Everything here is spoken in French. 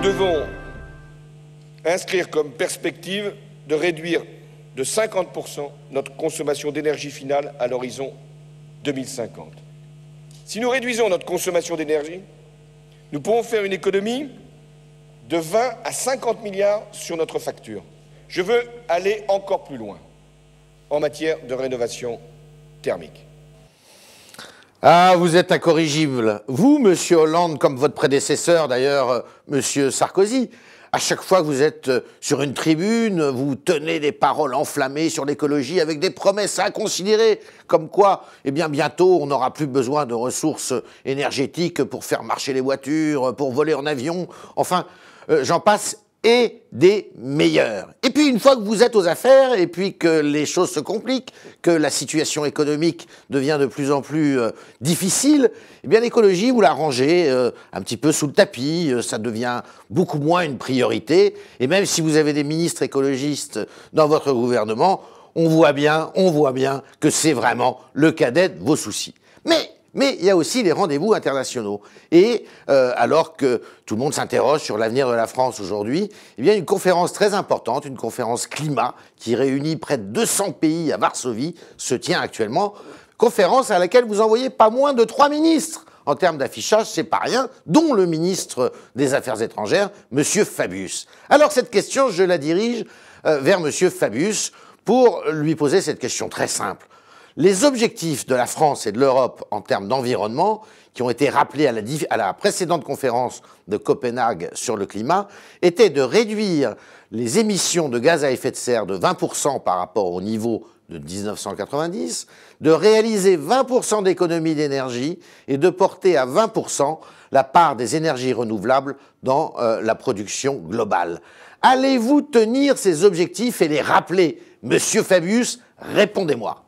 devons inscrire comme perspective de réduire de 50% notre consommation d'énergie finale à l'horizon 2050. Si nous réduisons notre consommation d'énergie, nous pourrons faire une économie de 20 à 50 milliards sur notre facture. Je veux aller encore plus loin en matière de rénovation thermique. Ah, vous êtes incorrigible. Vous, monsieur Hollande, comme votre prédécesseur d'ailleurs, monsieur Sarkozy, à chaque fois que vous êtes sur une tribune, vous tenez des paroles enflammées sur l'écologie avec des promesses inconsidérées, comme quoi, eh bien, bientôt, on n'aura plus besoin de ressources énergétiques pour faire marcher les voitures, pour voler en avion, enfin, j'en passe, et des meilleurs. Et puis, une fois que vous êtes aux affaires, et puis que les choses se compliquent, que la situation économique devient de plus en plus difficile, eh bien, l'écologie, vous la rangez un petit peu sous le tapis, ça devient beaucoup moins une priorité, et même si vous avez des ministres écologistes dans votre gouvernement, on voit bien que c'est vraiment le cadet de vos soucis. Mais il y a aussi les rendez-vous internationaux. Et alors que tout le monde s'interroge sur l'avenir de la France aujourd'hui, eh bien une conférence très importante, une conférence climat, qui réunit près de 200 pays à Varsovie, se tient actuellement. Conférence à laquelle vous envoyez pas moins de 3 ministres. En termes d'affichage, c'est pas rien, dont le ministre des Affaires étrangères, M. Fabius. Alors cette question, je la dirige vers M. Fabius pour lui poser cette question très simple. Les objectifs de la France et de l'Europe en termes d'environnement, qui ont été rappelés à la précédente conférence de Copenhague sur le climat, étaient de réduire les émissions de gaz à effet de serre de 20% par rapport au niveau de 1990, de réaliser 20% d'économie d'énergie et de porter à 20% la part des énergies renouvelables dans la production globale. Allez-vous tenir ces objectifs et les rappeler? Monsieur Fabius, répondez-moi.